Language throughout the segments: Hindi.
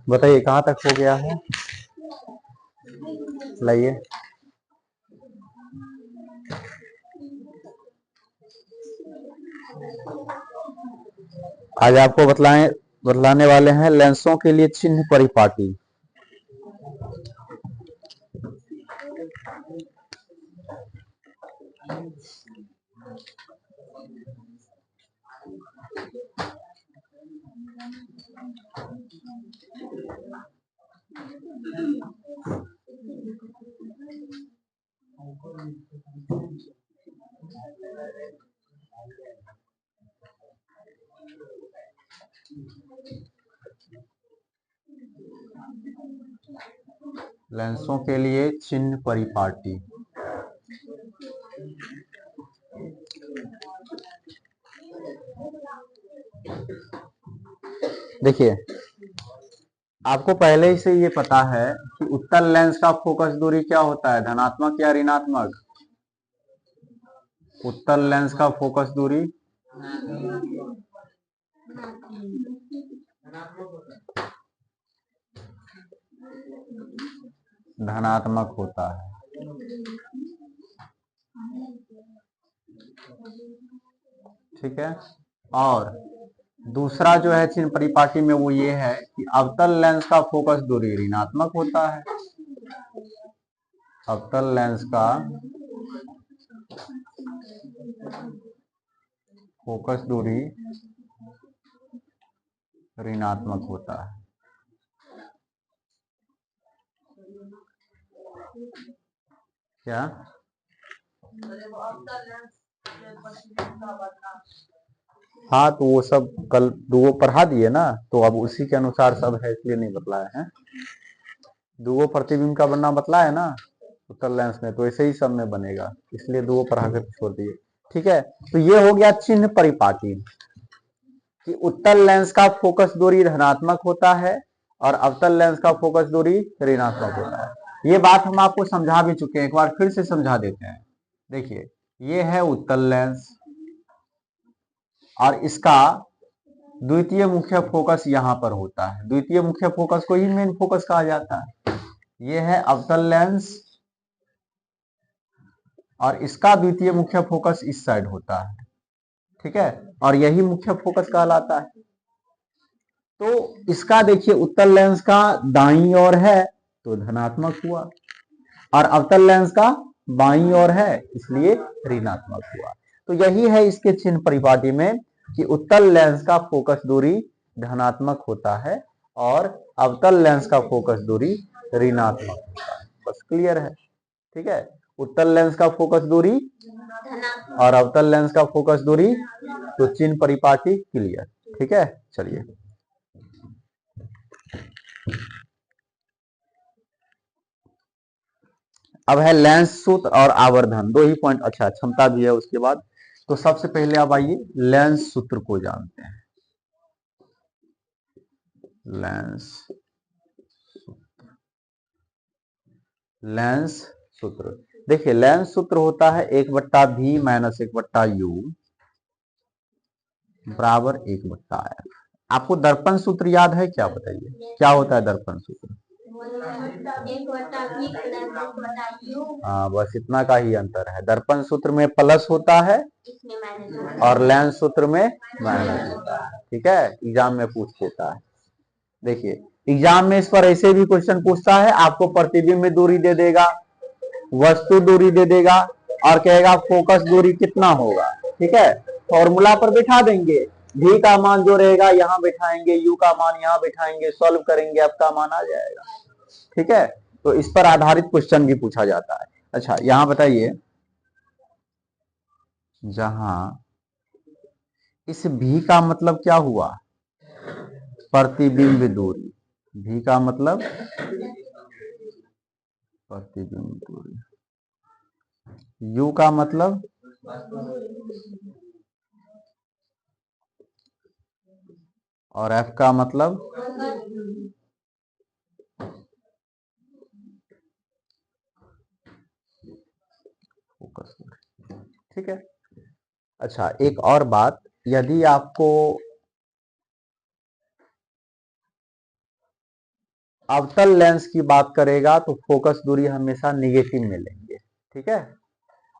बताइए कहाँ तक हो गया है, लाइए। आज आपको बतलाने वाले हैं लेंसों के लिए चिन्ह परिपाटी। लेंसों के लिए चिन्ह परिपाटी। देखिए, आपको पहले ही से ये पता है कि उत्तल लेंस का फोकस दूरी क्या होता है, धनात्मक या ऋणात्मक। उत्तल लेंस का फोकस दूरी धनात्मक होता है। ठीक है। और दूसरा जो है चिन्ह परिपाटी में वो ये है कि अवतल लेंस का फोकस दूरी ऋणात्मक होता है। अवतल लेंस का फोकस दूरी ऋणात्मक होता है। क्या? हाँ, तो वो सब कल दुगो पढ़ा दिए ना, तो अब उसी के अनुसार सब है, इसलिए नहीं बतलाया है। दुगो प्रतिबिंब का बनना बतलाया है ना उत्तल लेंस में, तो ऐसे ही सब में बनेगा, इसलिए दुगो पढ़ा कर छोड़ दिए। ठीक है, तो ये हो गया चिन्ह परिपाटी कि उत्तल लेंस का फोकस दूरी धनात्मक होता है और अवतल लेंस का फोकस दूरी ऋणात्मक होता है। ये बात हम आपको समझा भी चुके हैं, एक बार फिर से समझा देते हैं। देखिए, ये है उत्तल लेंस और इसका द्वितीय मुख्य फोकस यहां पर होता है। द्वितीय मुख्य फोकस को ही मेन फोकस कहा जाता है। ये है अवतल लेंस और इसका द्वितीय मुख्य फोकस इस साइड होता है। ठीक है, और यही मुख्य फोकस कहलाता है। तो इसका देखिए, उत्तल लेंस का दाईं ओर है तो धनात्मक हुआ और अवतल लेंस का बाईं ओर है इसलिए ऋणात्मक हुआ। तो यही है इसके चिन्ह परिपाटी में कि उत्तल लेंस का फोकस दूरी धनात्मक होता है और अवतल लेंस का फोकस दूरी ऋणात्मक होता है। बस क्लियर है। ठीक है, उत्तल लेंस का फोकस दूरी और अवतल लेंस का फोकस दूरी, तो चिन्ह परिपाटी क्लियर। ठीक है, चलिए अब है लेंस सूत्र और आवर्धन, दो ही पॉइंट। अच्छा, क्षमता भी है उसके बाद। तो सबसे पहले अब आइए लेंस सूत्र को जानते हैं। लेंस सूत्र देखिए, लेंस सूत्र होता है 1/v माइनस 1/u बराबर 1/f। आपको दर्पण सूत्र याद है क्या, बताइए क्या होता है दर्पण सूत्र? हाँ, बस इतना का ही अंतर है। दर्पण सूत्र में प्लस होता है और लेंस सूत्र में माइनस होता है। ठीक है, एग्जाम में पूछ लेता है। देखिए, एग्जाम में इस पर ऐसे भी क्वेश्चन पूछता है, आपको प्रतिबिंब में दूरी दे देगा, वस्तु दूरी दे देगा और कहेगा फोकस दूरी कितना होगा। ठीक है, फॉर्मूला पर बिठा देंगे, v का मान जो रहेगा यहां बिठाएंगे, u का मान यहां बिठाएंगे, सॉल्व करेंगे, f का मान आ जाएगा। ठीक है, तो इस पर आधारित क्वेश्चन भी पूछा जाता है। अच्छा, यहां बताइए, जहां इस v का मतलब क्या हुआ, प्रतिबिंब दूरी। v का मतलब प्रतिबिंब दूरी, u का मतलब और f का मतलब फोकस। ठीक है, अच्छा, एक और बात, यदि आपको अवतल लेंस की बात करेगा तो फोकस दूरी हमेशा निगेटिव में लेंगे, ठीक है,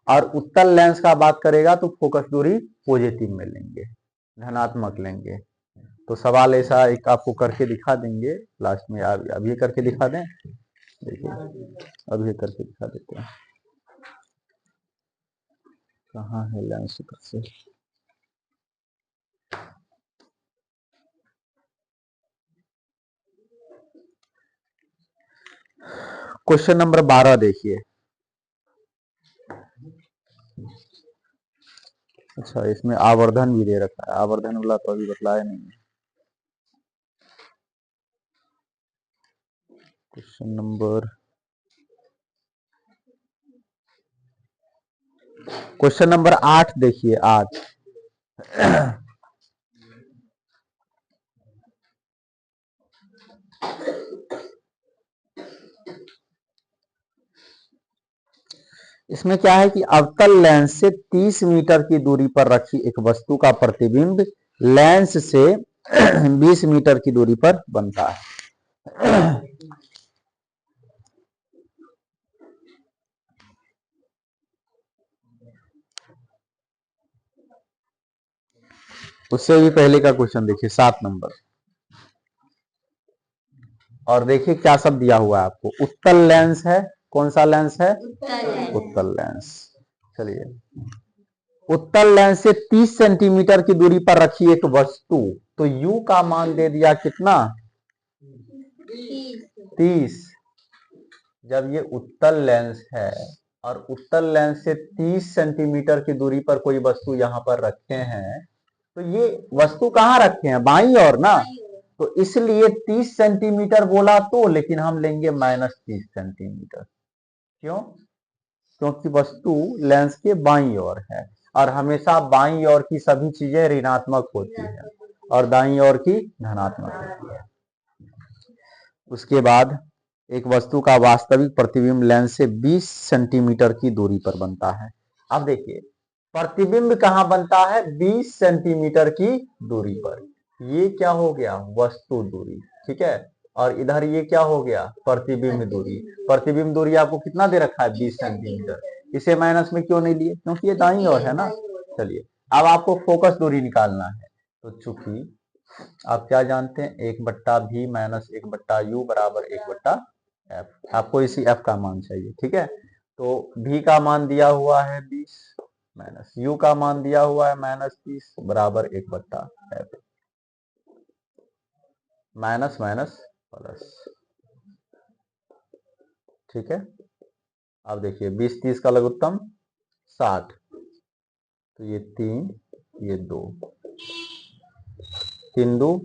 और उत्तल लेंस का बात करेगा तो फोकस दूरी पॉजिटिव में लेंगे, धनात्मक लेंगे। तो सवाल ऐसा एक आपको करके दिखा देंगे लास्ट में, आप अभी करके दिखा दें, देखिए अभी करके दिखा देते हैं। कहाँ है लेंस से? क्वेश्चन नंबर 12 देखिए। अच्छा, इसमें आवर्धन भी दे रखा है, आवर्धन वाला तो अभी बतलाया नहीं है। क्वेश्चन नंबर 8 देखिए, 8। इसमें क्या है कि अवतल लेंस से 30 मीटर की दूरी पर रखी एक वस्तु का प्रतिबिंब लेंस से 20 मीटर की दूरी पर बनता है। उससे भी पहले का क्वेश्चन देखिए, 7 नंबर, और देखिए क्या सब दिया हुआ है आपको। उत्तल लेंस है, कौन सा लेंस है? उत्तल लेंस। चलिए, उत्तल लेंस से 30 सेंटीमीटर की दूरी पर रखी एक वस्तु, तो U का मान दे दिया कितना? 30। जब ये उत्तल लेंस है और उत्तल लेंस से 30 सेंटीमीटर की दूरी पर कोई वस्तु यहां पर रखे हैं, तो ये वस्तु कहाँ रखे हैं? बाईं ओर ना, तो इसलिए 30 सेंटीमीटर बोला तो, लेकिन हम लेंगे -30 सेंटीमीटर। क्यों? क्योंकि वस्तु लेंस के बाईं ओर है, और हमेशा बाईं ओर की सभी चीजें ऋणात्मक होती है और दाईं ओर की धनात्मक होती है। उसके बाद एक वस्तु का वास्तविक प्रतिबिंब लेंस से 20 सेंटीमीटर की दूरी पर बनता है। अब देखिए, प्रतिबिंब कहां बनता है? 20 सेंटीमीटर की दूरी पर। ये क्या हो गया? वस्तु दूरी, ठीक है, और इधर ये क्या हो गया? प्रतिबिंब दूरी। प्रतिबिंब दूरी आपको कितना दे रखा है? 20 सेंटीमीटर। इसे माइनस में क्यों नहीं लिए? क्योंकि ये दाईं ओर है ना। चलिए, अब आपको फोकस दूरी निकालना है, तो चूंकि आप क्या जानते हैं, 1/v माइनस 1/u बराबर 1/f। आपको इसी f का मान चाहिए, ठीक है। तो v का मान दिया हुआ है 20 माइनस u का मान दिया हुआ है -30 बराबर 1/f। माइनस माइनस प्लस, ठीक है। अब देखिए, 20-30 का लघुत्तम 60, तो ये 3, ये 2, 3 2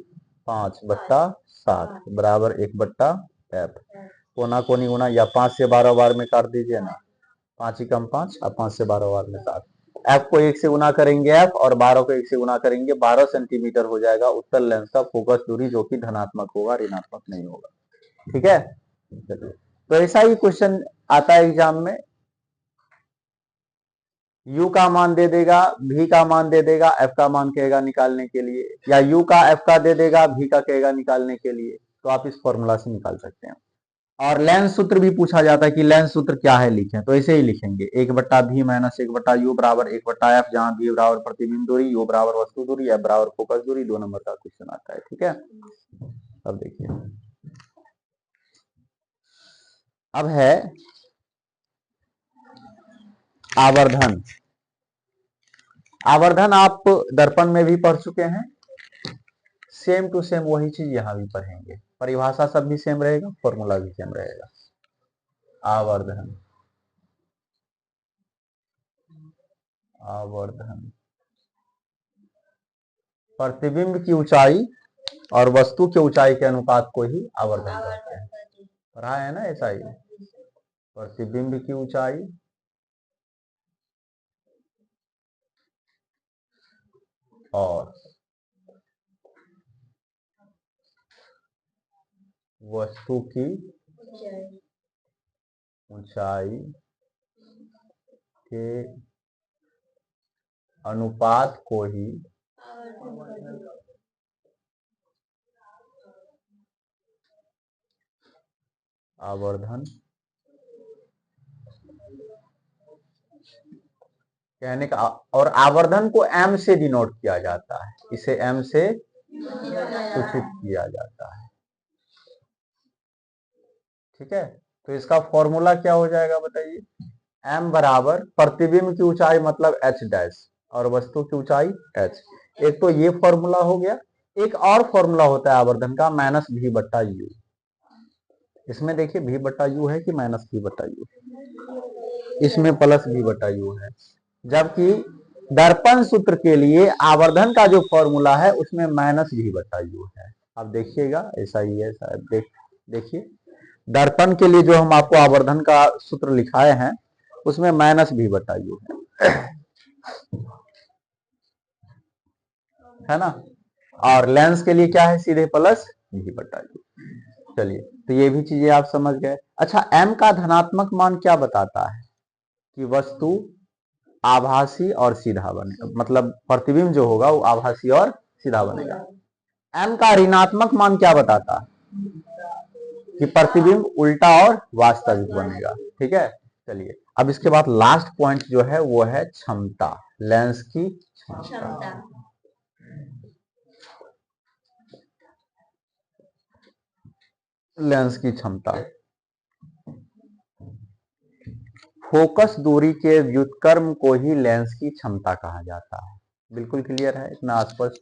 5/7 बराबर 1/f। कोना कोनी गुना, या 5 से 12 बार में काट दीजिए ना, 5 ही कम 5, अब 5 से 12 बार में 7। f को 1 से गुना करेंगे f, और 12 को 1 से गुना करेंगे, 12 सेंटीमीटर हो जाएगा उत्तल लेंस का फोकस दूरी, जो कि धनात्मक होगा, ऋणात्मक नहीं होगा, ठीक है। चलिए, तो ऐसा ही क्वेश्चन आता है एग्जाम में। u का मान दे देगा, v का मान दे देगा, f का मान कहेगा निकालने के लिए, या u का f का दे देगा, v का कहेगा निकालने के लिए, तो आप इस फॉर्मूला से निकाल सकते हैं। और लेंस सूत्र भी पूछा जाता है कि लेंस सूत्र क्या है, लिखें, तो ऐसे ही लिखेंगे, 1/v माइनस 1/u बराबर 1/f, जहां v बराबर प्रतिबिंब दूरी, u बराबर वस्तु दूरी, f बराबर फोकस दूरी। 2 नंबर का क्वेश्चन आता है, ठीक है। अब देखिए, अब है आवर्धन। आवर्धन आप दर्पण में भी पढ़ चुके हैं, सेम टू सेम वही चीज यहां भी पढ़ेंगे। परिभाषा सब भी सेम रहेगा, फॉर्मूला भी सेम रहेगा। आवर्धन, आवर्धन प्रतिबिंब की ऊंचाई और वस्तु की ऊंचाई के अनुपात को ही आवर्धन कहते हैं। पढ़ा है ना ऐसा ही। प्रतिबिंब की ऊंचाई और वस्तु की ऊंचाई के अनुपात को ही आवर्धन कहने का, और आवर्धन को m से डिनोट किया जाता है, इसे m से सूचित किया जाता है। ठीक है, तो इसका फॉर्मूला क्या हो जाएगा बताइए। m बराबर प्रतिबिंब की ऊंचाई मतलब h डैश और वस्तु की ऊंचाई h। एक तो ये फॉर्मूला हो गया, एक और फॉर्मूला होता है आवर्धन का माइनस v बट्टा यू। इसमें देखिए v बट्टा यू है कि माइनस v बट्टा यू, इसमें प्लस v बट्टा यू है। जबकि दर्पण सूत्र के लिए आवर्धन का जो फॉर्मूला है उसमें माइनस v बट्टा यू है। अब देखिएगा ऐसा ही है शायद, देखिए दर्पण के लिए जो हम आपको आवर्धन का सूत्र लिखाए हैं उसमें माइनस v बट्टा यू है ना, और लेंस के लिए क्या है सीधे प्लस v बट्टा यू। चलिए, तो ये भी चीजें आप समझ गए। अच्छा, m का धनात्मक मान क्या बताता है कि वस्तु आभासी और सीधा बनेगा, मतलब प्रतिबिंब जो होगा वो आभासी और सीधा बनेगा। m का ऋणात्मक मान क्या बताता है कि प्रतिबिंब उल्टा और वास्तविक बनेगा। ठीक है, चलिए अब इसके बाद लास्ट पॉइंट जो है वो है क्षमता, लेंस की क्षमता। लेंस की क्षमता, फोकस दूरी के व्युत्क्रम को ही लेंस की क्षमता कहा जाता है। बिल्कुल क्लियर है, इतना स्पष्ट।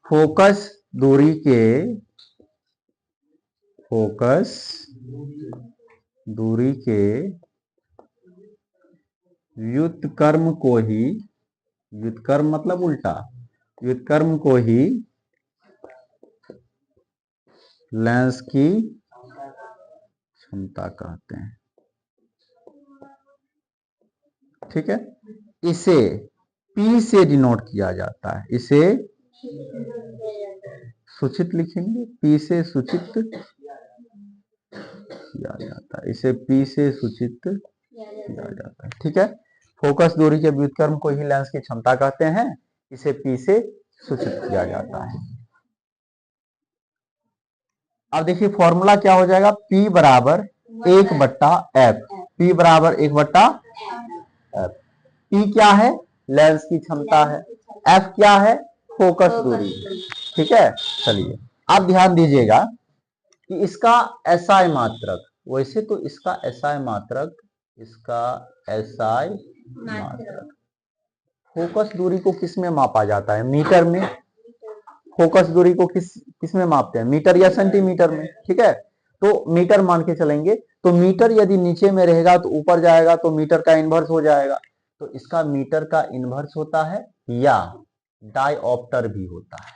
फोकस दूरी के व्युत्क्रम को ही, व्युत्क्रम मतलब उल्टा, व्युत्क्रम को ही लेंस की क्षमता कहते हैं। ठीक है, इसे P से डिनोट किया जाता है, इसे सूचित लिखेंगे, P से सूचित किया जाता है, इसे P से सूचित किया जाता है। ठीक है, फोकस दूरी के व्युत्क्रम को ही लेंस की क्षमता कहते हैं, इसे P से सूचित किया जाता है। अब देखिए फॉर्मूला क्या हो जाएगा, P बराबर 1/f, P बराबर 1/f। P क्या है, लेंस की क्षमता है, F क्या है, फोकस दूरी। ठीक है, चलिए आप ध्यान दीजिएगा कि इसका SI मात्रक, वैसे तो इसका SI मात्रक, इसका SI मात्रक फोकस दूरी को किस में मापा जाता है, मीटर में। फोकस दूरी को किस में मापते हैं, मीटर या सेंटीमीटर में। ठीक है, तो मीटर मान के चलेंगे, तो मीटर यदि नीचे में रहेगा तो ऊपर जाएगा तो मीटर का इनवर्स हो जाएगा, तो इसका मीटर का इनवर्स होता है, या डायऑप्टर भी होता है।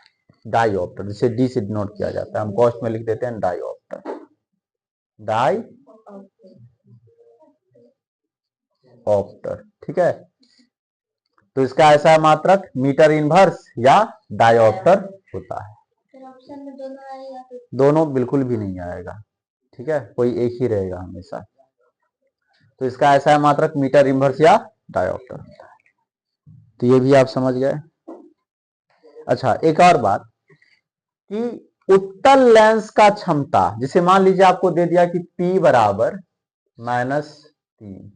डायऑप्टर जिसे डी से डिनोट किया जाता है, हम कॉस्ट में लिख देते हैं डायऑप्टर, डायऑप्टर। ठीक है, तो इसका ऐसा मात्रक मीटर इनवर्स या डायऑप्टर होता है। दोनों बिल्कुल भी नहीं आएगा। ठीक है, कोई एक ही रहेगा हमेशा। तो इसका ऐसा मात्रक मीटर इनवर्स या डायऑप्टर होता है। तो ये भी आप समझ गए। अच्छा, एक और बात कि उत्तल लेंस का क्षमता, जिसे मान लीजिए आपको दे दिया कि P बराबर -3,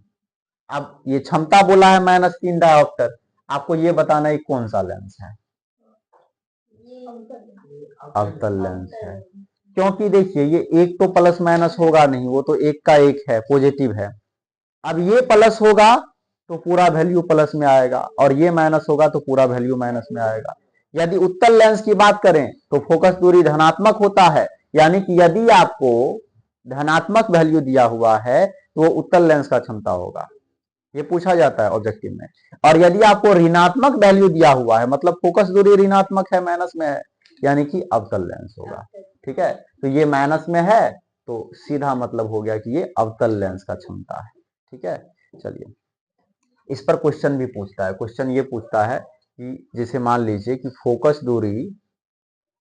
अब ये क्षमता बोला है -3 डायऑप्टर, आपको ये बताना है कौन सा लेंस है, अवतल लेंस है। क्योंकि देखिए ये एक तो प्लस माइनस होगा नहीं, वो तो एक का एक है, पॉजिटिव है। अब ये प्लस होगा तो पूरा वैल्यू प्लस में आएगा, और ये माइनस होगा तो पूरा वैल्यू माइनस में आएगा। यदि उत्तल लेंस की बात करें तो फोकस दूरी धनात्मक होता है, यानी कि यदि आपको धनात्मक वैल्यू दिया हुआ है तो वो उत्तल लेंस का क्षमता होगा, ये पूछा जाता है ऑब्जेक्टिव में। और यदि आपको ऋणात्मक वैल्यू दिया हुआ है, मतलब फोकस दूरी ऋणात्मक है, माइनस में है, यानी कि अवतल लेंस होगा। ठीक है, तो ये माइनस में है तो सीधा मतलब हो गया कि ये अवतल लेंस का क्षमता है। ठीक है, चलिए इस पर क्वेश्चन भी पूछता है। क्वेश्चन ये पूछता है कि जैसे मान लीजिए कि फोकस दूरी,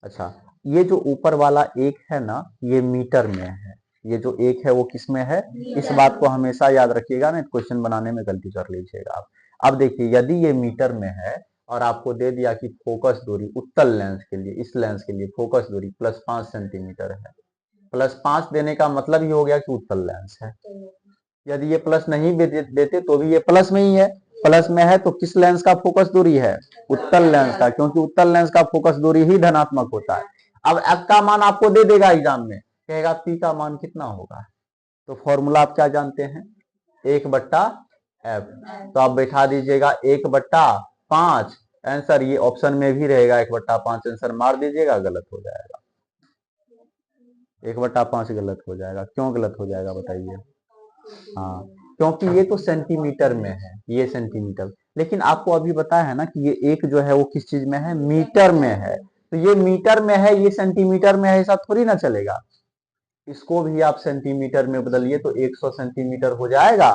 अच्छा ये जो ऊपर वाला एक है ना, ये मीटर में है, ये जो एक है वो किस में है, इस बात को हमेशा याद रखिएगा, ना क्वेश्चन बनाने में गलती कर लीजिएगा आप। अब देखिए यदि ये मीटर में है और आपको दे दिया कि फोकस दूरी उत्तल लेंस के लिए, इस लेंस के लिए फोकस दूरी +5 सेंटीमीटर है, +5 देने का मतलब ही हो गया कि उत्तल लेंस है। यदि ये प्लस नहीं भी देते तो भी ये प्लस में ही है, प्लस में है तो किस लेंस का फोकस दूरी है? उत्तल लेंस का, क्योंकि उत्तल लेंस का फोकस दूरी ही धनात्मक होता है। अब f का मान आपको दे देगा एग्जाम में, कहेगा p का मान कितना होगा, तो फॉर्मूला आप क्या जानते हैं? 1/f। तो आप बैठा दीजिएगा 1/5 आंसर, ये ऑप्शन में भी रहेगा 1/5 आंसर, मार दीजिएगा, गलत हो जाएगा। 1/5 गलत हो जाएगा। क्यों गलत हो जाएगा बताइए? हाँ, क्योंकि ये तो सेंटीमीटर में है, ये सेंटीमीटर, लेकिन आपको अभी बताया है ना कि ये एक जो है वो किस चीज में है? मीटर में है। तो ये मीटर में है, ये सेंटीमीटर में है, ऐसा थोड़ी ना चलेगा। इसको भी आप सेंटीमीटर में बदलिए तो 100 सेंटीमीटर हो जाएगा।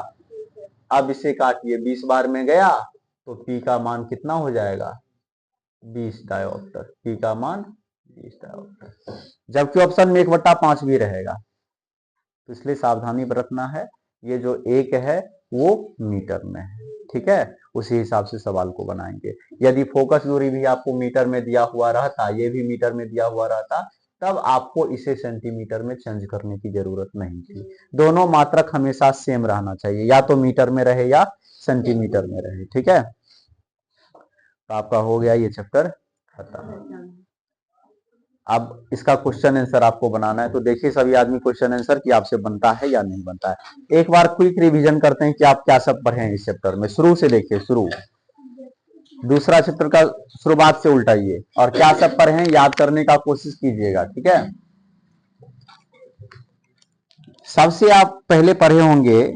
अब इसे काटिए, 20 बार में गया तो पी का मान कितना हो जाएगा? 20 डायोप्टर। पी का मान 20 डायोप्टर, जबकि ऑप्शन में 1/5 भी रहेगा। तो इसलिए सावधानी बरतना है, ये जो एक है वो मीटर में है, ठीक है, उसी हिसाब से सवाल को बनाएंगे। यदि फोकस दूरी भी आपको मीटर में दिया हुआ रहता, ये भी मीटर में दिया हुआ रहता, तब आपको इसे सेंटीमीटर में चेंज करने की जरूरत नहीं थी। दोनों मात्रक हमेशा सेम रहना चाहिए, या तो मीटर में रहे या सेंटीमीटर में रहे, ठीक है। तो आपका हो गया ये चैप्टर खत्म। अब इसका क्वेश्चन आंसर आपको बनाना है, तो देखिए सभी आदमी क्वेश्चन आंसर कि आपसे बनता है या नहीं बनता है। एक बार क्विक रिवीजन करते हैं कि आप क्या सब पढ़े हैं इस चैप्टर में। शुरू से देखिए, शुरू दूसरा चैप्टर का शुरुआत से उल्टाइए और क्या सब पढ़े हैं याद करने का कोशिश कीजिएगा, ठीक है। सबसे आप पहले पढ़े होंगे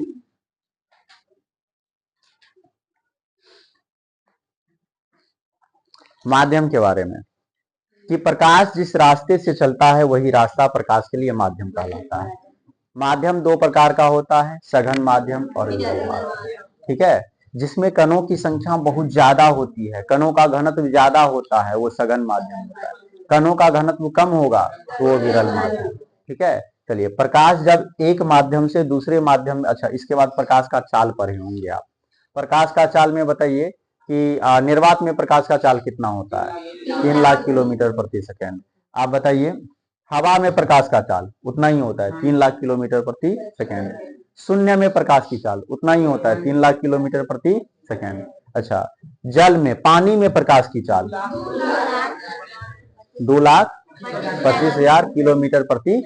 माध्यम के बारे में, कि प्रकाश जिस रास्ते से चलता है वही रास्ता प्रकाश के लिए माध्यम कहलाता है। माध्यम दो प्रकार का होता है, सघन माध्यम और विरल माध्यम, ठीक है। जिसमें कणों की संख्या बहुत ज्यादा होती है, कणों का घनत्व ज्यादा होता है, वो सघन माध्यम होता है। कणों का घनत्व कम होगा तो वो विरल माध्यम, ठीक है। चलिए, प्रकाश जब एक माध्यम से दूसरे माध्यम, अच्छा इसके बाद प्रकाश का चाल पढ़े होंगे आप। प्रकाश का चाल में बताइए कि निर्वात में प्रकाश का चाल कितना होता है? 3 लाख किलोमीटर प्रति सेकेंड। आप बताइए, हवा में प्रकाश का चाल उतना ही होता है, 3 लाख किलोमीटर प्रति सेकेंड। शून्य में प्रकाश की चाल उतना ही होता है, 3 लाख किलोमीटर प्रति सेकेंड। अच्छा, जल में, पानी में प्रकाश की चाल 2,25,000 किलोमीटर प्रति।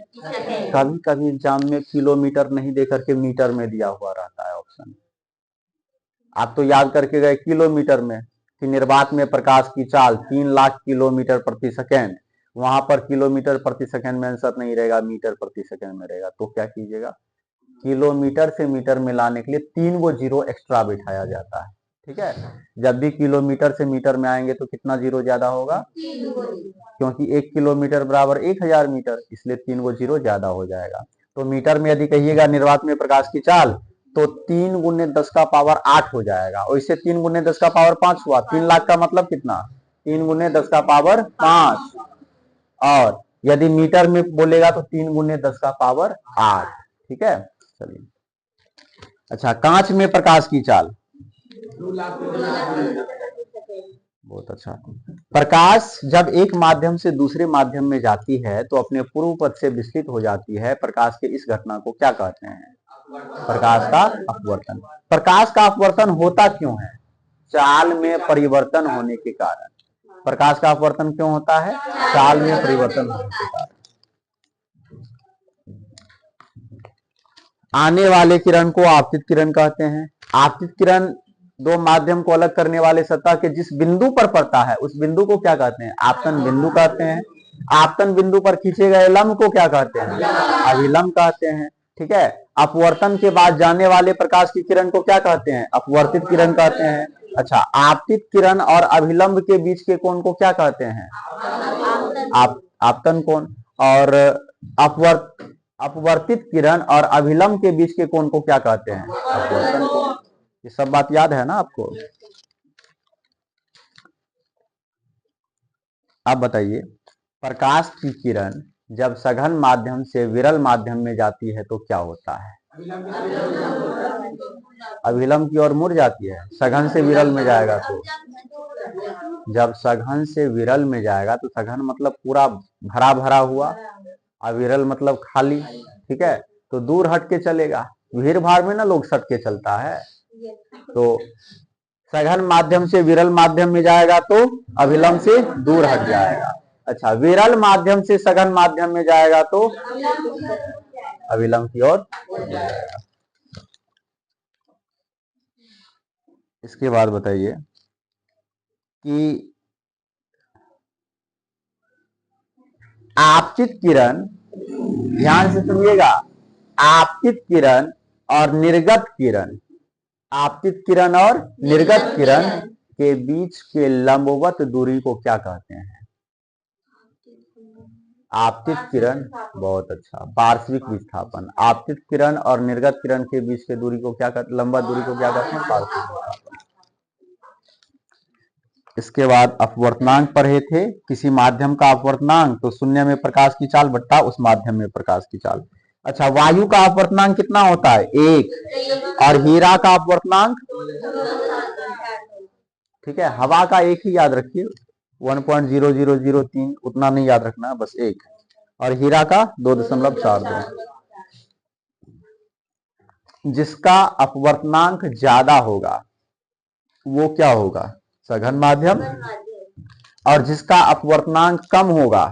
कभी कभी एग्जाम में किलोमीटर नहीं देकर के मीटर में दिया हुआ रहता है ऑप्शन। आप तो याद करके गए किलोमीटर में कि निर्वात में प्रकाश की चाल 3 लाख किलोमीटर प्रति सेकेंड, वहां पर किलोमीटर प्रति सेकंड में आंसर नहीं रहेगा, मीटर प्रति सेकंड में रहेगा। तो क्या कीजिएगा, किलोमीटर से मीटर में लाने के लिए 3 गो जीरो एक्स्ट्रा बिठाया जाता है, ठीक है। जब भी किलोमीटर से मीटर में आएंगे तो कितना जीरो ज्यादा होगा? क्योंकि 1 किलोमीटर बराबर 1000 मीटर, इसलिए 3 गो जीरो ज्यादा हो जाएगा। तो मीटर में यदि कहिएगा निर्वात में प्रकाश की चाल, तो 3 गुने 10 का पावर 8 हो जाएगा, और इससे 3 गुने 10 का पावर 5 हुआ। 3 लाख का मतलब कितना? 3 गुने 10 का पावर 5। और यदि मीटर में बोलेगा तो 3 गुने 10 का पावर 8, ठीक है। चलिए, अच्छा, कांच में प्रकाश की चाल, बहुत अच्छा। प्रकाश जब एक माध्यम से दूसरे माध्यम में जाती है तो अपने पूर्व पथ से विचलित हो जाती है। प्रकाश के इस घटना को क्या कहते हैं? प्रकाश का अपवर्तन। प्रकाश का अपवर्तन होता क्यों है? चाल में परिवर्तन होने के कारण। प्रकाश का अपवर्तन क्यों होता है? चाल में परिवर्तन होने के कारण। आने वाले किरण को आपतित किरण कहते हैं। आपतित किरण दो माध्यम को अलग करने वाले सतह के जिस बिंदु पर पड़ता है उस बिंदु को क्या कहते हैं? आपतन बिंदु कहते हैं। आपतन बिंदु पर खींचे गए लंब को क्या कहते हैं? अभिलंब कहते हैं, ठीक है। अपवर्तन के बाद जाने वाले प्रकाश की किरण को क्या कहते हैं? अपवर्तित किरण कहते हैं। अच्छा, आपतित किरण और अभिलंब के बीच के कोण को क्या कहते हैं? आपतन कोण। और अपवर्तित किरण और अभिलंब के बीच के कोण को क्या कहते हैं? अपवर्तन कोण। ये सब बात याद है ना आपको? अब बताइए, प्रकाश की किरण जब सघन माध्यम से विरल माध्यम में जाती है तो क्या होता है? अभिलंब की ओर मुड़ जाती है। सघन से विरल में जाएगा तो, जब सघन से विरल में जाएगा तो सघन मतलब पूरा भरा भरा हुआ, अविरल मतलब खाली, ठीक है, तो दूर हट के चलेगा। भीड़ भाड़ में ना लोग सट के चलता है, तो सघन माध्यम से विरल माध्यम में जाएगा तो अभिलंब से दूर हट जाएगा। अच्छा, विरल माध्यम से सघन माध्यम में जाएगा तो अभिलंब की ओर जाएगा। इसके बाद बताइए कि आपतित किरण, ध्यान से सुनिएगा, आपतित किरण और निर्गत किरण, आपतित किरण और निर्गत किरण के बीच के लंबवत दूरी को क्या कहते हैं? आपतित किरण, बहुत अच्छा, पार्श्विक विस्थापन। आपतित किरण और निर्गत किरण के बीच के दूरी को क्या कहते हैं? लंबा दूरी को क्या कहते हैं? पार्श्विक विस्थापन। इसके बाद अपवर्तनांक पढ़े थे। किसी माध्यम का अपवर्तनांक तो शून्य में प्रकाश की चाल बट्टा उस माध्यम में प्रकाश की चाल। अच्छा, वायु का अपवर्तनांक कितना होता है? 1। और हीरा का अपवर्तनांक, ठीक है, हवा का 1 ही याद रखिए, 1.0003, उतना नहीं याद रखना, बस 1। और हीरा का 2.42। जिसका अपवर्तनांक ज्यादा होगा वो क्या होगा? सघन माध्यम। और जिसका अपवर्तनांक कम होगा,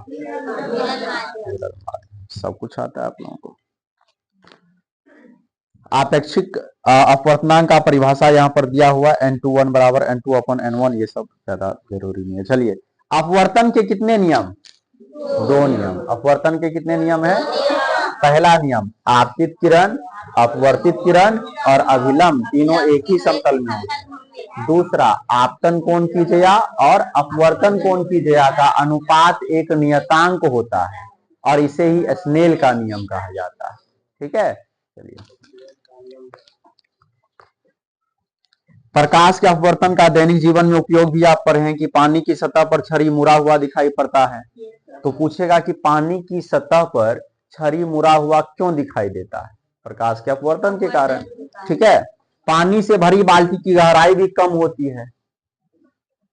सब कुछ आता है आप लोगों को। आपेक्षिक अपवर्तनांक का परिभाषा यहाँ पर दिया हुआ है, n21 बराबर n2/n1, ये सब ज्यादा जरूरी नहीं है। चलिए, अपवर्तन के कितने नियम? 2 नियम। अपवर्तन के कितने नियम है? पहला नियम, आपतित किरण, अपवर्तित किरण और अभिलंब तीनों एक ही समतल में होते हैं। दूसरा, आपतन कोण की जया और अपवर्तन कोण की जया का अनुपात एक नियतांक होता है और इसे ही स्नेल का नियम कहा जाता है। ठीक है, चलिए। प्रकाश के अपवर्तन का दैनिक जीवन में उपयोग भी आप पढ़े हैं कि पानी की सतह पर छड़ी मुड़ा हुआ दिखाई पड़ता है। तो पूछेगा कि पानी की सतह पर छड़ी मुड़ा हुआ क्यों दिखाई देता है? प्रकाश के अपवर्तन के कारण। ठीक है, पानी से भरी बाल्टी की गहराई भी कम होती है।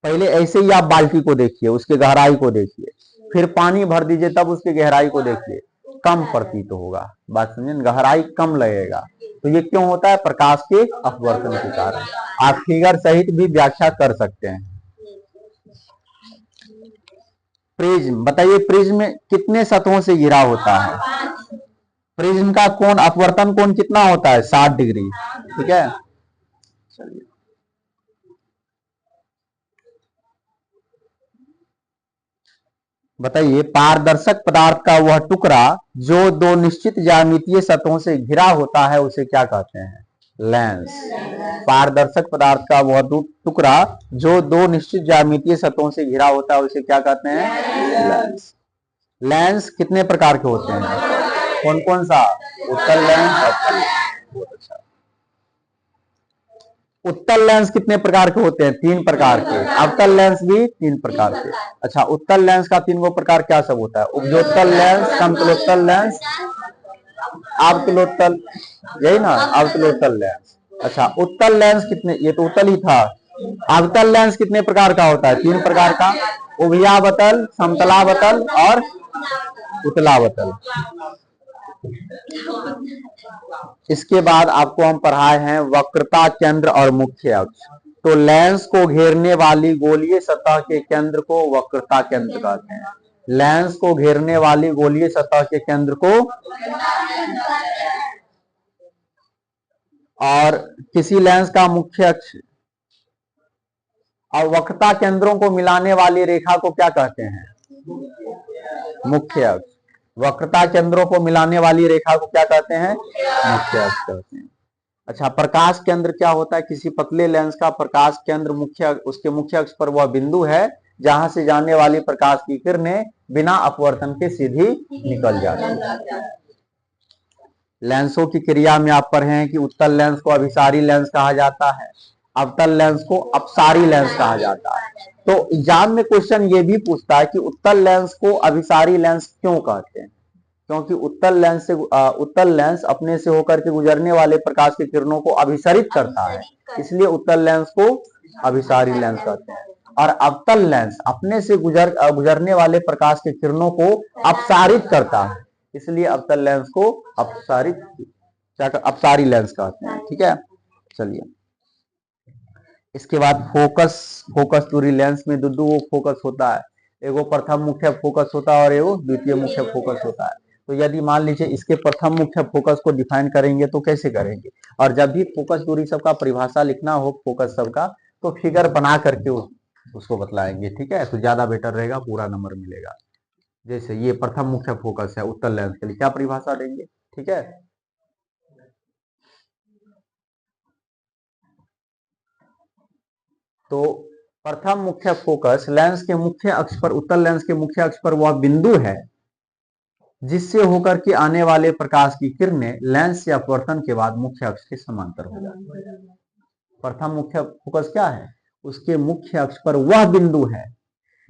पहले ऐसे ही आप बाल्टी को देखिए, उसके गहराई को देखिए, फिर पानी भर दीजिए तब उसकी गहराई को देखिए, कम प्रतीत होगा। बात समझे? गहराई कम लगेगा। तो ये क्यों होता है? प्रकाश के अपवर्तन के कारण। आप फिगर सहित भी व्याख्या कर सकते हैं। प्रिज्म, बताइए प्रिज्म कितने सतहों से घिरा होता है? प्रिज्म का कोण, अपवर्तन कोण कितना होता है? 60 डिग्री। ठीक है, चलिए। बताइए, पारदर्शक पदार्थ का वह टुकड़ा जो 2 निश्चित ज्यामितीय सतहों से घिरा होता है उसे क्या कहते हैं? लेंस। पारदर्शक पदार्थ का वह टुकड़ा जो 2 निश्चित ज्यामितीय सतहों से घिरा होता है उसे क्या कहते हैं? लेंस। लेंस कितने प्रकार के होते हैं? कौन कौन सा? उत्तल लेंस, अवतल लेंस। बहुत अच्छा। उत्तल लेंस कितने प्रकार के होते हैं? 3 प्रकार के। अवतल लेंस भी 3 प्रकार के। अच्छा, उत्तल लेंस का 3 प्रकार क्या सब होता है? उपजोत्तल लेंस, समतलोत्तल लेंस, अवतलोत्तल, यही ना, अवतलोत्तल लेंस। अच्छा, उत्तल लेंस कितने, ये तो उत्तल ही था। अवतल लेंस कितने प्रकार का होता है? 3 प्रकार का, उभयावतल, समतलावतल और उत्तलावतल। इसके बाद आपको हम पढ़ाए हैं वक्रता केंद्र और मुख्य अक्ष। तो लेंस को घेरने वाली गोलीय सतह के केंद्र को वक्रता केंद्र कहते हैं। लेंस को घेरने वाली गोलीय सतह के केंद्र को, और किसी लेंस का मुख्य अक्ष और वक्रता केंद्रों को मिलाने वाली रेखा को क्या कहते हैं? मुख्य अक्ष। वक्रता केंद्रों को मिलाने वाली रेखा को क्या कहते हैं? मुख्य अक्ष कहते हैं। अच्छा, प्रकाश केंद्र क्या होता है? किसी पतले लेंस का प्रकाश केंद्र उसके मुख्य अक्ष पर वह बिंदु है जहां से जाने वाली प्रकाश की किरणें बिना अपवर्तन के सीधी निकल जाती है। लेंसों की क्रिया में आप पढ़े हैं कि उत्तल लेंस को अभिसारी लेंस कहा जाता है, अवतल लेंस को अपसारी लेंस कहा जाता है। तो एग्जाम में क्वेश्चन ये भी पूछता है कि उत्तल लेंस को अभिसारी लेंस क्यों कहते हैं? क्योंकि उत्तल लेंस अपने से होकर के गुजरने वाले प्रकाश की किरणों को अभिसरित करता है, इसलिए उत्तल लेंस को अभिसारी लेंस कहते हैं। और अवतल लेंस अपने से गुजरने वाले प्रकाश की किरणों को अपसारित करता है, इसलिए अवतल लेंस को अपसारी लेंस कहते हैं। ठीक है, चलिए इसके बाद फोकस दूरी लेंस में दो फोकस होता है, एगो प्रथम मुख्य फोकस होता है और एगो द्वितीय मुख्य फोकस होता है। तो यदि मान लीजिए इसके प्रथम मुख्य फोकस को डिफाइन करेंगे तो कैसे करेंगे, और जब भी फोकस दूरी सबका परिभाषा लिखना हो फोकस सबका, तो फिगर बना करके उसको बतलाएंगे। ठीक है, तो ज्यादा बेटर रहेगा, पूरा नंबर मिलेगा। जैसे ये प्रथम मुख्य फोकस है उत्तल लेंस के लिए, क्या परिभाषा देंगे? ठीक है, तो प्रथम मुख्य फोकस लेंस के मुख्य अक्ष पर, उत्तल लेंस के मुख्य अक्ष पर वह बिंदु है जिससे होकर के आने वाले प्रकाश की किरणें लेंस से अपवर्तन के बाद मुख्य अक्ष के समांतर हो जाती है। प्रथम मुख्य फोकस क्या है? उसके मुख्य अक्ष पर वह बिंदु है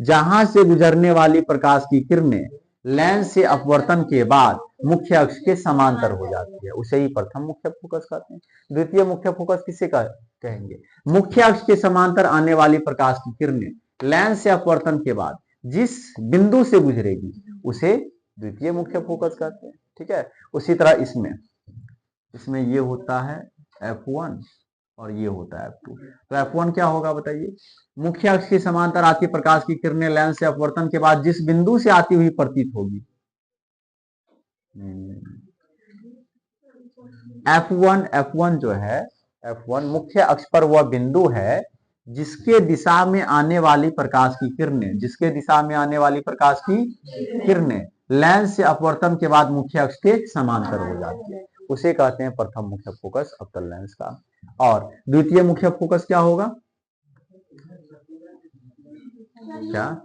जहां से गुजरने वाली प्रकाश की किरणें लेंस से अपवर्तन के बाद मुख्य अक्ष के समांतर हो जाती है, उसे ही प्रथम मुख्य फोकस कहते हैं। द्वितीय मुख्य फोकस किसे कहेंगे? मुख्य अक्ष के समांतर आने वाली प्रकाश की किरणें लेंस से अपवर्तन के बाद जिस बिंदु से गुजरेगी उसे द्वितीय मुख्य फोकस कहते हैं। ठीक है, उसी तरह इसमें ये होता है F1 और ये होता है F2। तो F1 क्या होगा बताइए? मुख्य अक्ष के समांतर आती प्रकाश की किरणें लेंस से अपवर्तन के बाद जिस बिंदु से आती हुई प्रतीत होगी। F1 जो है, F1 मुख्य अक्ष पर वह बिंदु है जिसके दिशा में आने वाली प्रकाश की किरणें लेंस से अपवर्तन के बाद मुख्य अक्ष के समांतर हो जाती है, उसे कहते हैं प्रथम मुख्य फोकस अवतल लेंस का। और द्वितीय मुख्य फोकस क्या होगा? क्या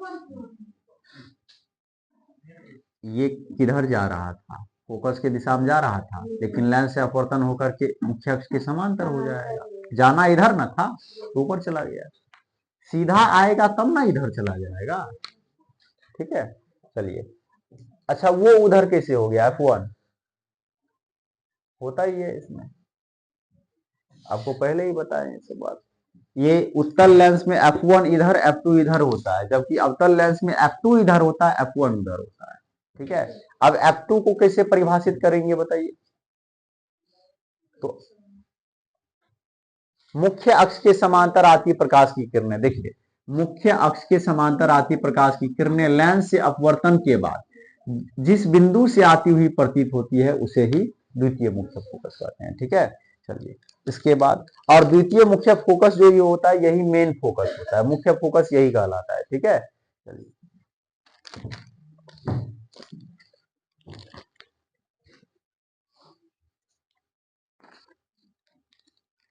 ये किधर जा रहा था? फोकस के दिशा में जा रहा था, लेकिन लेंस से अपवर्तन होकर के मुख्य अक्ष के समांतर हो जाएगा। जाना इधर ना था, ऊपर चला गया, सीधा आएगा तब ना इधर चला जाएगा। ठीक है, चलिए अच्छा, वो उधर कैसे हो गया? F1 होता ही है इसमें, आपको पहले ही बताया ये सब बात। ये उत्तल लेंस में F1 इधर F2 इधर होता है, जबकि अवतल लेंस में F2 इधर होता है F1 उधर होता है। ठीक है, अब F2 को कैसे परिभाषित करेंगे बताइए? तो मुख्य अक्ष के समांतर आती प्रकाश की किरणें, देखिए मुख्य अक्ष के समांतर आती प्रकाश की किरणें लेंस से अपवर्तन के बाद जिस बिंदु से आती हुई प्रतीत होती है उसे ही द्वितीय मुख्य फोकस कहते हैं। ठीक है, चलिए इसके बाद, और द्वितीय मुख्य फोकस जो ये होता है यही मेन फोकस होता है, मुख्य फोकस यही कहलाता है। ठीक है, चलिए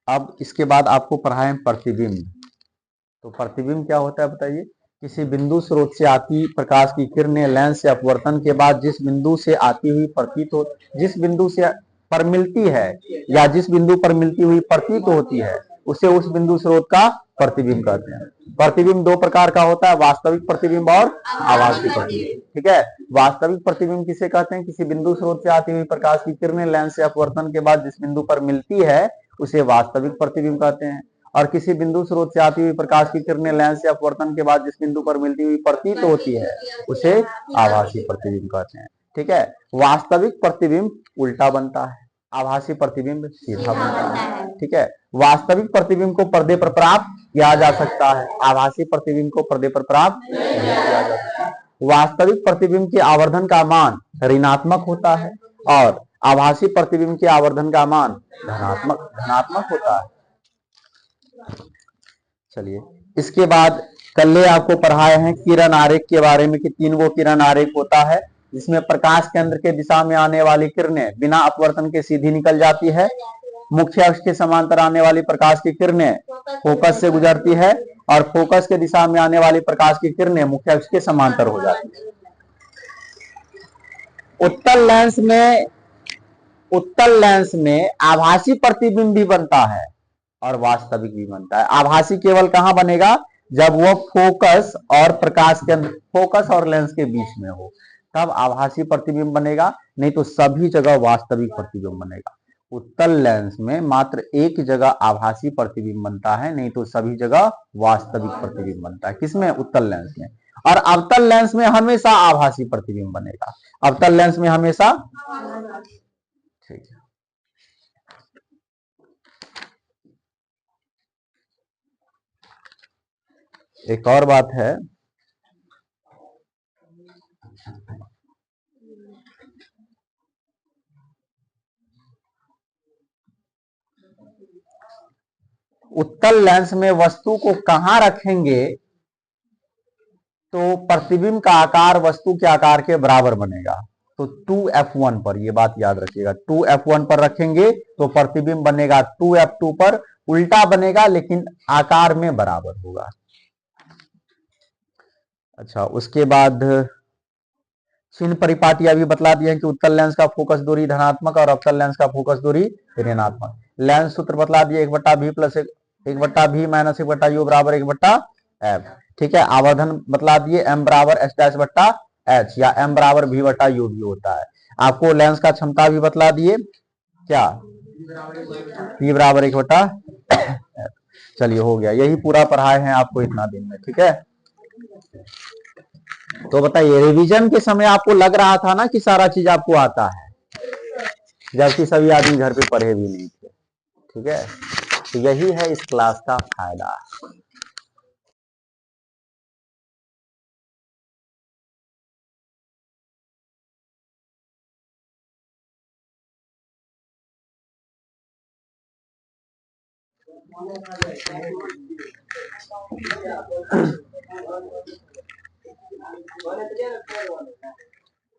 अब इसके बाद आपको पढ़ाएं प्रतिबिंब। तो प्रतिबिंब क्या होता है बताइए? किसी बिंदु स्रोत से आती प्रकाश की किरणें लेंस से अपवर्तन के बाद जिस बिंदु से आती हुई जिस बिंदु से पर मिलती है या जिस बिंदु पर मिलती हुई प्रतीत होती है उसे उस बिंदु स्रोत का प्रतिबिंब कहते हैं। प्रतिबिंब दो प्रकार का होता है, वास्तविक प्रतिबिंब और आभासी प्रतिबिंब। ठीक है, वास्तविक प्रतिबिंब किसे कहते हैं? किसी बिंदु स्रोत से आती हुई प्रकाश की किरणें लेंस से अपवर्तन के बाद जिस बिंदु पर मिलती है उसे वास्तविक प्रतिबिंब कहते हैं। और किसी बिंदु स्रोत से आती हुई प्रकाश की किरणें लेंस से अपवर्तन के बाद जिस बिंदु पर मिलती हुई प्रतीत होती है उसे आभासी प्रतिबिंब कहते हैं। ठीक है, वास्तविक प्रतिबिंब उल्टा बनता है, आभासी प्रतिबिंब सीधा बनता है। ठीक है, वास्तविक प्रतिबिंब को पर्दे पर प्राप्त किया जा सकता है, आभासी प्रतिबिंब को पर्दे पर प्राप्त नहीं किया जा सकता। वास्तविक प्रतिबिंब के आवर्धन का मान ऋणात्मक होता है और आभासी प्रतिबिंब के आवर्धन का मान धनात्मक होता है। चलिए इसके बाद कल आपको पढ़ाए हैं किरण आरेख के बारे में कि 3 गो किरण आरेख होता है जिसमें प्रकाश केंद्र के दिशा में आने वाली किरणें बिना अपवर्तन के सीधी निकल जाती है, मुख्य अक्ष के समांतर आने वाली प्रकाश की किरणें फोकस से गुजरती है और फोकस के दिशा में आने वाली प्रकाश की किरणें मुख्य अक्ष के समांतर हो जाती है। उत्तल लेंस में आभासी प्रतिबिंब भी बनता है और वास्तविक भी बनता है। आभासी केवल कहां बनेगा? जब वो फोकस और लेंस के बीच में हो, तब आभासी प्रतिबिंब बनेगा, नहीं तो सभी जगह वास्तविक प्रतिबिंब बनेगा। उत्तल लेंस में मात्र एक जगह आभासी प्रतिबिंब बनता है, नहीं तो सभी जगह वास्तविक प्रतिबिंब बनता है। किसमें? उत्तल लेंस में। और अवतल लेंस में हमेशा आभासी प्रतिबिंब बनेगा, अवतल लेंस में हमेशा। ठीक है, एक और बात है, उत्तल लेंस में वस्तु को कहां रखेंगे तो प्रतिबिंब का आकार वस्तु के आकार के बराबर बनेगा? तो 2f1 पर, ये बात याद रखिएगा, 2f1 पर रखेंगे तो प्रतिबिंब बनेगा 2f2 पर, उल्टा बनेगा लेकिन आकार में बराबर होगा। अच्छा, उसके बाद चिन्ह परिपाटी अभी बतला दिए कि उत्तल लेंस का फोकस दूरी धनात्मक और अवतल लेंस का फोकस दूरी ऋणात्मक। लेंस सूत्र बतला दिए, 1/v plus 1/v minus 1/u बराबर 1/f। ठीक है, आवर्धन बतला दिए, m बराबर h डैश बट्टा h या m बराबर v बट्टा u भी होता है। आपको लेंस का क्षमता भी बतला दिए, क्या? v बराबर 1/f। चलिए, हो गया, यही पूरा पढ़ाए हैं आपको इतना दिन में। ठीक है, तो बताइए, रिवीजन के समय आपको लग रहा था ना कि सारा चीज आपको आता है, जबकि सभी आदमी घर पे पढ़े भी नहीं थे। ठीक है, तो यही है इस क्लास का फायदा।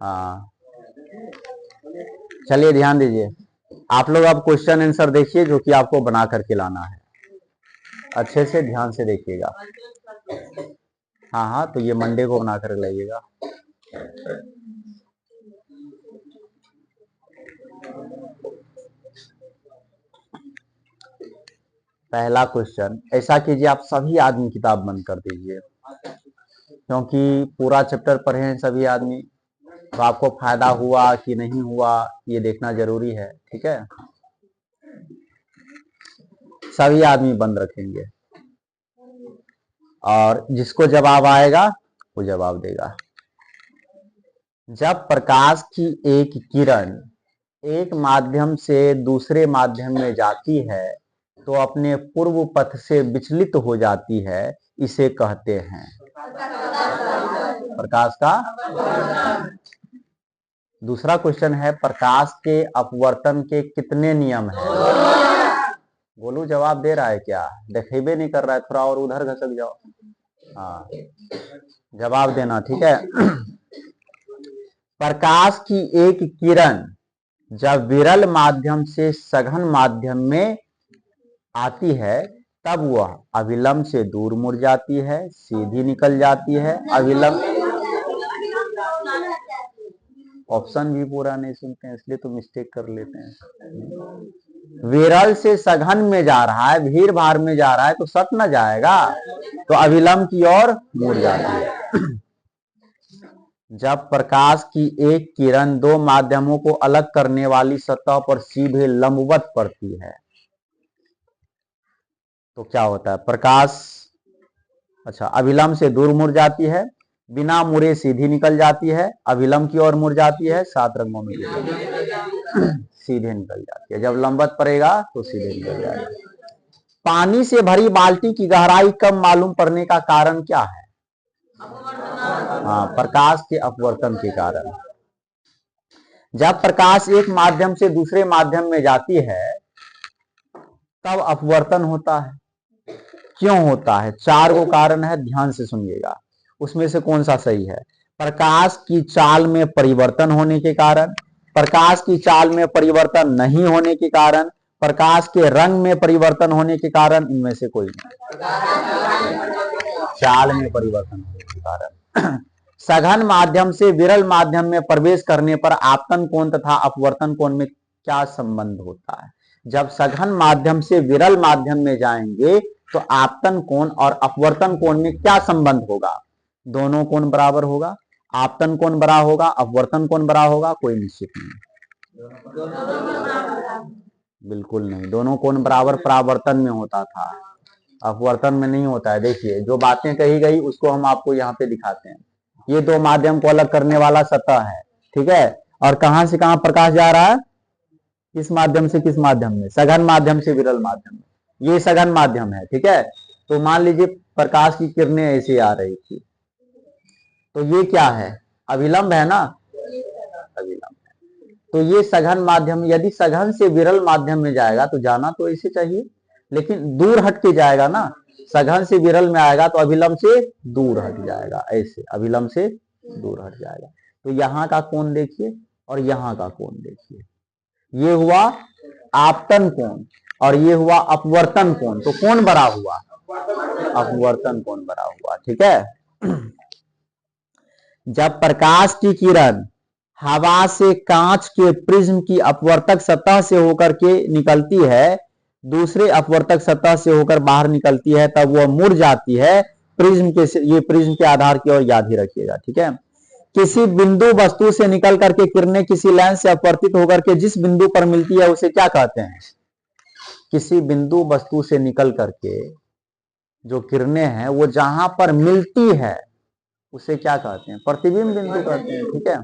हाँ, चलिए ध्यान दीजिए, आप लोग अब क्वेश्चन आंसर देखिए जो कि आपको बना करके लाना है, अच्छे से ध्यान से देखिएगा। हाँ हाँ, तो ये मंडे को बना कर लाइएगा। पहला क्वेश्चन, ऐसा कीजिए आप सभी आदमी किताब बंद कर दीजिए, क्योंकि पूरा चैप्टर पढ़े हैं सभी आदमी, तो आपको फायदा हुआ कि नहीं हुआ ये देखना जरूरी है। ठीक है, सभी आदमी बंद रखेंगे और जिसको जवाब आएगा वो जवाब देगा। जब प्रकाश की एक किरण एक माध्यम से दूसरे माध्यम में जाती है तो अपने पूर्व पथ से विचलित हो जाती है, इसे कहते हैं प्रकाश का। दूसरा क्वेश्चन है, प्रकाश के अपवर्तन के कितने नियम हैं? गोलू जवाब दे रहा है क्या? देखेबे नहीं कर रहा है, थोड़ा और उधर घसक जाओ। हाँ, जवाब देना। ठीक है, प्रकाश की एक किरण जब विरल माध्यम से सघन माध्यम में आती है तब वह अविलंब से दूर मुड़ जाती है, सीधी निकल जाती है। अविलंब, ऑप्शन भी पूरा नहीं सुनते हैं इसलिए तो मिस्टेक कर लेते हैं। विरल से सघन में जा रहा है, भीड़ भाड़ में जा रहा है तो सट न जाएगा, तो अविलंब की ओर मुड़ जाती है। जब प्रकाश की एक किरण दो माध्यमों को अलग करने वाली सतह पर सीधे लंबवत पड़ती है तो क्या होता है? प्रकाश, अच्छा, अविलंब से दूर मुड़ जाती है, बिना मुड़े सीधी निकल जाती है, अविलंब की ओर मुड़ जाती है, 7 रंगों में सीधे निकल जाती है। जब लंबवत पड़ेगा तो सीधे निकल जाएगा। पानी से भरी बाल्टी की गहराई कम मालूम पड़ने का कारण क्या है? हाँ, प्रकाश के अपवर्तन के कारण। जब प्रकाश एक माध्यम से दूसरे माध्यम में जाती है तब अपवर्तन होता है। क्यों होता है? 4 को कारण है, ध्यान से सुनिएगा, उसमें से कौन सा सही है? प्रकाश की चाल में परिवर्तन होने के कारण, प्रकाश की चाल में परिवर्तन नहीं होने के कारण, प्रकाश के रंग में परिवर्तन होने के कारण, इनमें से कोई नहीं। चाल में परिवर्तन होने के कारण। सघन माध्यम से विरल माध्यम में प्रवेश करने पर आपतन कोण तथा अपवर्तन कोण में क्या संबंध होता है? जब सघन माध्यम से विरल माध्यम में जाएंगे तो आपतन कोण और अपवर्तन कोण में क्या संबंध होगा? दोनों कोण बराबर होगा। आपतन कोण बड़ा होगा, अपवर्तन कोण बड़ा होगा, कोई निश्चित नहीं, बिल्कुल नहीं, दोनों कोण बराबर परावर्तन में होता था, अपवर्तन में नहीं होता है। देखिए जो बातें कही गई उसको हम आपको यहाँ पे दिखाते हैं। ये दो माध्यम को अलग करने वाला सतह है, ठीक है, और कहां से कहां प्रकाश जा रहा है, किस माध्यम से किस माध्यम में, सघन माध्यम से विरल माध्यम में, ये सघन माध्यम है, ठीक है। तो मान लीजिए प्रकाश की किरणें ऐसे आ रही थी, तो ये क्या है, अभिलंब है ना, अभिलंब। तो ये सघन माध्यम, यदि सघन से विरल माध्यम में जाएगा तो जाना तो ऐसे चाहिए, लेकिन दूर हट के जाएगा ना, सघन से विरल में आएगा तो अभिलंब से दूर हट जाएगा, ऐसे अभिलंब से दूर हट जाएगा। तो यहाँ का कोण देखिए और यहाँ का कोण देखिए, ये हुआ आपतन कोण और ये हुआ अपवर्तन कोण, तो कौन बड़ा हुआ, अपवर्तन कोण बड़ा हुआ, ठीक है। जब प्रकाश की किरण हवा से कांच के प्रिज्म की अपवर्तक सतह से होकर के निकलती है, दूसरे अपवर्तक सतह से होकर बाहर निकलती है, तब वह मुड़ जाती है प्रिज्म के, ये प्रिज्म के आधार की ओर याद ही रखिएगा, ठीक है। किसी बिंदु वस्तु से निकल करके किरणें किसी लेंस से अपवर्तित होकर के जिस बिंदु पर मिलती है उसे क्या कहते हैं, किसी बिंदु वस्तु से निकल करके जो किरणें हैं वो जहां पर मिलती है उसे क्या कहते हैं, प्रतिबिंब बिंदु कहते हैं, ठीक है।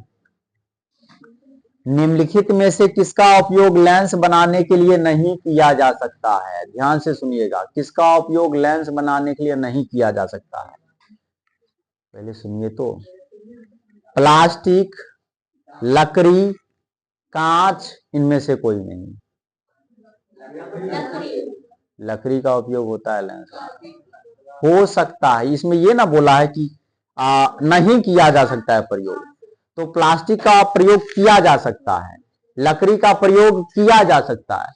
निम्नलिखित में से किसका उपयोग लेंस बनाने के लिए नहीं किया जा सकता है, ध्यान से सुनिएगा, किसका उपयोग लेंस बनाने के लिए नहीं किया जा सकता है, पहले सुनिए तो। प्लास्टिक, लकड़ी, कांच, इनमें से कोई नहीं, लकड़ी का उपयोग होता है लेंस, हो सकता है, इसमें ये ना बोला है कि नहीं किया जा सकता है प्रयोग, तो प्लास्टिक का प्रयोग किया जा सकता है, लकड़ी का प्रयोग किया जा सकता है।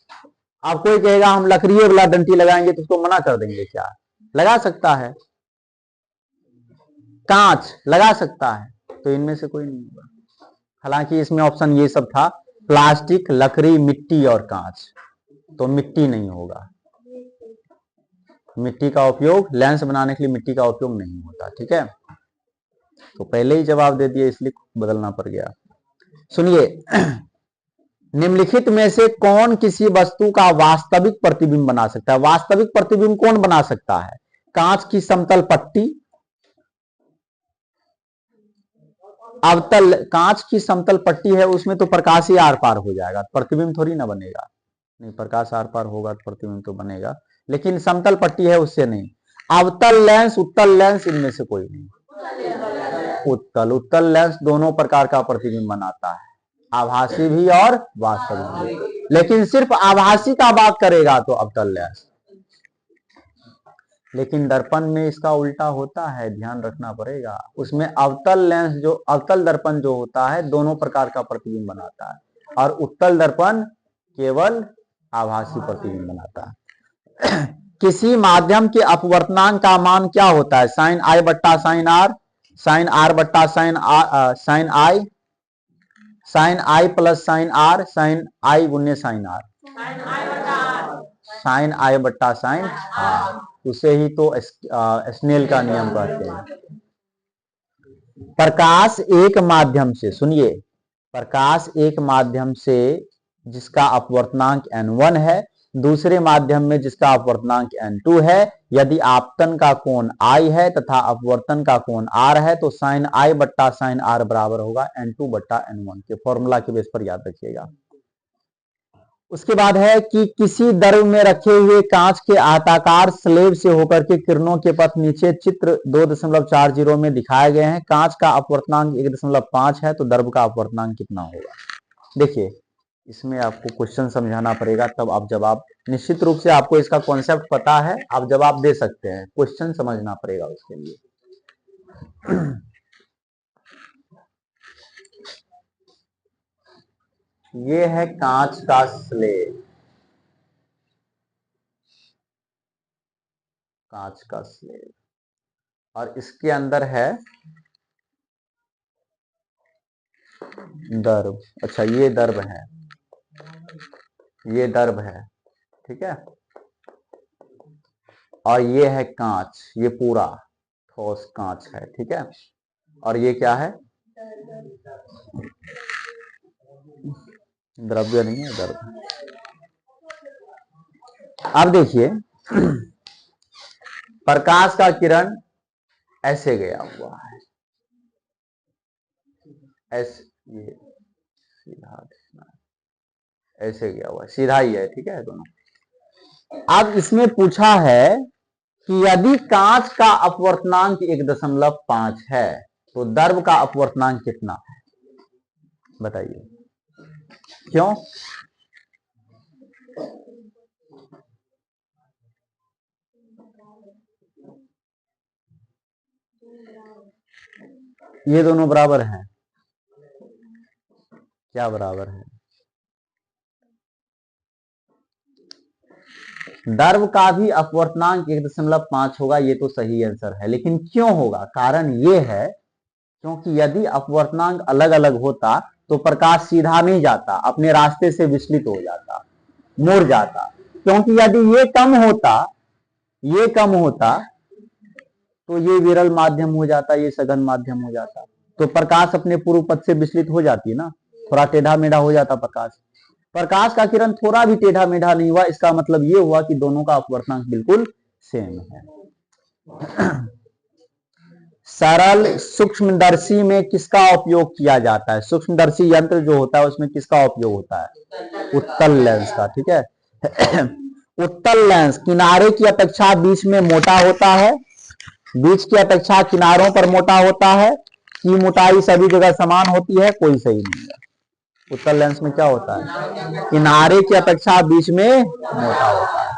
अब कोई कहेगा हम लकड़ी वाला डंटी लगाएंगे तो उसको मना कर देंगे, क्या लगा सकता है, कांच लगा सकता है, तो इनमें से कोई नहीं होगा। हालांकि इसमें ऑप्शन ये सब था, प्लास्टिक, लकड़ी, मिट्टी और कांच, तो मिट्टी नहीं होगा, मिट्टी का उपयोग लेंस बनाने के लिए मिट्टी का उपयोग नहीं होता, ठीक है। तो पहले ही जवाब दे दिया इसलिए बदलना पड़ गया। सुनिए, निम्नलिखित में से कौन किसी वस्तु का वास्तविक प्रतिबिंब बना सकता है, वास्तविक प्रतिबिंब कौन बना सकता है, कांच की समतल पट्टी, अवतल, कांच की समतल पट्टी है उसमें तो प्रकाश ही आर पार हो जाएगा, प्रतिबिंब थोड़ी ना बनेगा, नहीं प्रकाश आर पार होगा तो प्रतिबिंब तो बनेगा, लेकिन समतल पट्टी है उससे नहीं। अवतल लेंस, उत्तल लेंस, इनमें से कोई नहीं, उत्तल, उत्तल लेंस दोनों प्रकार का प्रतिबिंब बनाता है, आभासी भी और वास्तविक भी, लेकिन सिर्फ आभासी का बात करेगा तो अवतल लेंस, लेकिन दर्पण में इसका उल्टा होता है, ध्यान रखना पड़ेगा, उसमें अवतल लेंस जो, अवतल दर्पण जो होता है दोनों प्रकार का प्रतिबिंब बनाता है, और उत्तल दर्पण केवल आभासी प्रतिबिंब बनाता है। किसी माध्यम के अपवर्तनांक का मान क्या होता है, साइन आई बट्टा साइन आर, साइन आर बट्टा sine I, sine I plus sine R, sine I गुने साइन आर, साइन आई बट्टा साइन आर, उसे ही तो स्नेल का नियम कहते हैं। प्रकाश एक माध्यम से, सुनिए, प्रकाश एक माध्यम से जिसका अपवर्तनांक n1 है, दूसरे माध्यम में जिसका अपवर्तनांक n2 है, यदि आपतन का कोण I है तथा अपवर्तन का कोण R है, तो साइन I बट्टा साइन R बराबर होगा n2 बट्टा n1 के फॉर्मूला के बेस पर याद रखिएगा। उसके बाद है कि किसी द्रव में रखे हुए कांच के आयताकार स्लेब से होकर के किरणों के पथ नीचे चित्र 2.40 में दिखाए गए हैं, कांच का अपवर्तनांक 1.5 है, तो द्रव का अपवर्तनांक कितना होगा। देखिए इसमें आपको क्वेश्चन समझाना पड़ेगा, तब आप जवाब, निश्चित रूप से आपको इसका कॉन्सेप्ट पता है, आप जवाब दे सकते हैं, क्वेश्चन समझना पड़ेगा उसके लिए। ये है कांच का स्लेब, कांच का स्लेब, और इसके अंदर है दर्व, अच्छा ये दर्व है, ये दर्व है, ठीक है, और ये है कांच, ये पूरा ठोस कांच है, ठीक है, और ये क्या है द्रव्य नहीं है, द्रव्य। अब देखिए, प्रकाश का किरण ऐसे गया हुआ है, ऐसे, ये सीधा ऐसे गया हुआ है, सीधा ही है, ठीक है दोनों। अब इसमें पूछा है कि यदि कांच का अपवर्तनांक 1.5 है तो द्रव का अपवर्तनांक कितना है, बताइए क्यों? ये दोनों बराबर हैं, क्या बराबर है? द्रव का भी अपवर्तनांक 1.5 होगा, ये तो सही आंसर है, लेकिन क्यों होगा? कारण ये है क्योंकि यदि अपवर्तनांक अलग अलग होता तो प्रकाश सीधा नहीं जाता, अपने रास्ते से विचलित हो जाता, मुड़ जाता। क्योंकि यदि ये कम होता तो ये विरल माध्यम हो जाता, ये सघन माध्यम हो जाता, तो प्रकाश अपने पूर्व पथ से विचलित हो जाती ना, थोड़ा टेढ़ा मेढ़ा हो जाता प्रकाश का किरण थोड़ा भी टेढ़ा मेढ़ा नहीं हुआ, इसका मतलब ये हुआ कि दोनों का अपवर्तनांक बिल्कुल सेम है। सरल सूक्ष्मदर्शी में किसका उपयोग किया जाता है? सूक्ष्मदर्शी यंत्र जो होता है उसमें किसका उपयोग होता है? उत्तल लेंस का, ठीक है। उत्तल लेंस किनारे की अपेक्षा बीच में मोटा होता है, बीच की अपेक्षा किनारों पर मोटा होता है, की मोटाई सभी जगह समान होती है, कोई सही नहीं है। उत्तल लेंस में क्या होता है? किनारे की अपेक्षा बीच में मोटा होता है।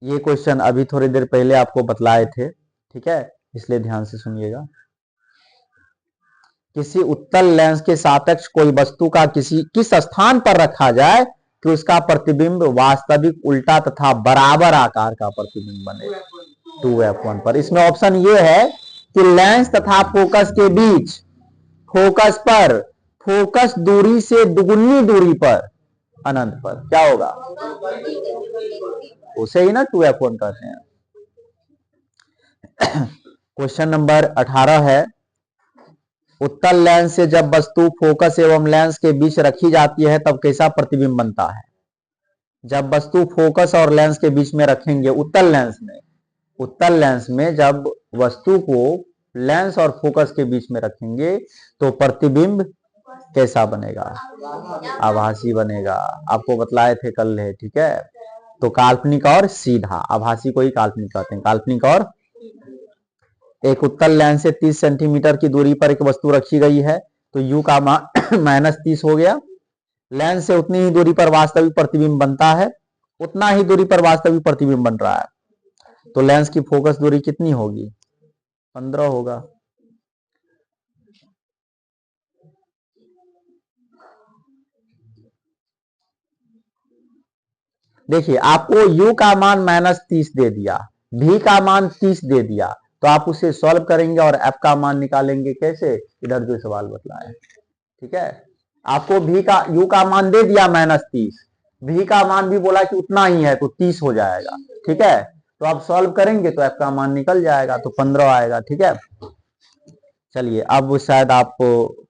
ये क्वेश्चन अभी थोड़ी देर पहले आपको बतलाए थे, ठीक है, इसलिए ध्यान से सुनिएगा। किसी उत्तल लेंस के सापेक्ष कोई वस्तु का किस स्थान पर रखा जाए कि उसका प्रतिबिंब वास्तविक उल्टा तथा बराबर आकार का प्रतिबिंब बने? 2f1 पर। इसमें ऑप्शन ये है कि लेंस तथा फोकस के बीच, फोकस पर, फोकस दूरी से दुगुनी दूरी पर, अनंत पर, क्या होगा? उसे ही ना 2f1 कहते हैं। क्वेश्चन नंबर 18 है, उत्तल लेंस से जब वस्तु फोकस एवं लेंस के बीच रखी जाती है तब कैसा प्रतिबिंब बनता है? जब वस्तु फोकस और लेंस के बीच में रखेंगे, उत्तल लेंस में जब वस्तु को लेंस और फोकस के बीच में रखेंगे तो प्रतिबिंब कैसा बनेगा? आभासी बनेगा। आपको बतलाए थे कल है, ठीक है। तो काल्पनिक और सीधा, आभासी को ही काल्पनिक कहते हैं। काल्पनिक और, एक उत्तल लेंस से 30 सेंटीमीटर की दूरी पर एक वस्तु रखी गई है तो u का मान -30 हो गया। लेंस से उतनी ही दूरी पर वास्तविक प्रतिबिंब बनता है, उतना ही दूरी पर वास्तविक प्रतिबिंब बन रहा है, तो लेंस की फोकस दूरी कितनी होगी? 15 होगा। देखिए, आपको u का मान -30 दे दिया, v का मान 30 दे दिया, तो आप उसे सॉल्व करेंगे और f का मान निकालेंगे कैसे? इधर जो सवाल बतलाया, ठीक है। आपको u का मान दे दिया -30, v का मान भी बोला कि उतना ही है तो 30 हो जाएगा, ठीक है। तो आप सॉल्व करेंगे तो f का मान निकल जाएगा, तो 15 आएगा, ठीक है। चलिए, अब शायद आपको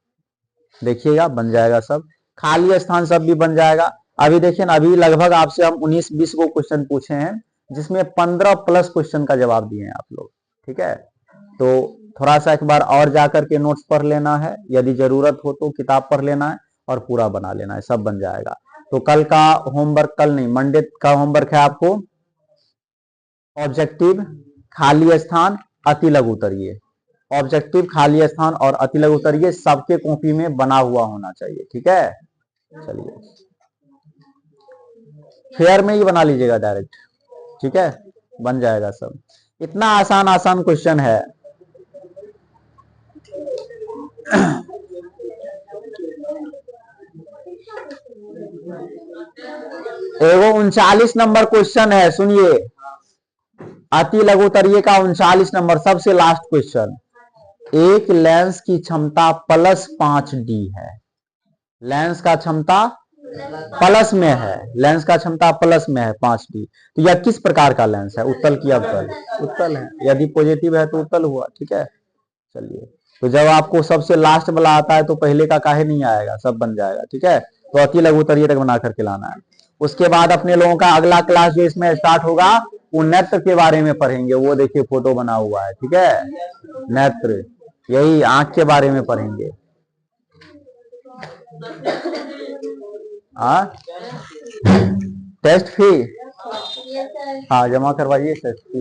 देखिएगा बन जाएगा सब, खाली स्थान सब भी बन जाएगा। अभी देखिए ना, अभी लगभग आपसे हम 19-20 को क्वेश्चन पूछे हैं जिसमें 15 प्लस क्वेश्चन का जवाब दिए हैं आप लोग, ठीक है। तो थोड़ा सा एक बार और जाकर के नोट्स पढ़ लेना है, यदि जरूरत हो तो किताब पढ़ लेना है और पूरा बना लेना है, सब बन जाएगा। तो कल का होमवर्क, कल नहीं मंडे का होमवर्क है आपको ऑब्जेक्टिव, खाली स्थान, अति लघु उत्तरीय। ऑब्जेक्टिव, खाली स्थान और अति लघु उत्तरीय सबके कॉपी में बना हुआ होना चाहिए, ठीक है। चलिए, फेयर में ही बना लीजिएगा डायरेक्ट, ठीक है, बन जाएगा सब। इतना आसान क्वेश्चन है। एगो 39 नंबर क्वेश्चन है, सुनिए, अति लघु उत्तरीय का 39 नंबर सबसे लास्ट क्वेश्चन। एक लेंस की क्षमता +5D है, लेंस का क्षमता प्लस में है, लेंस का क्षमता प्लस में है 5D। तो यह किस प्रकार का लेंस है, उत्तल की अवतल? उत्तल है। यदि पॉजिटिव है तो उत्तल हुआ। ठीक है, चलिए। तो जब आपको सबसे लास्ट वाला आता है तो पहले का काहे नहीं आएगा, सब बन जाएगा। ठीक है, तो अति लघु उत्तरीय तक बना करके लाना है। उसके बाद अपने लोगों का अगला क्लास जो इसमें स्टार्ट होगा वो नेत्र के बारे में पढ़ेंगे। वो देखिए फोटो बना हुआ है। ठीक है, नेत्र, यही आंख के बारे में पढ़ेंगे। हाँ, टेस्ट फी, हाँ जमा करवाइए टेस्ट फी।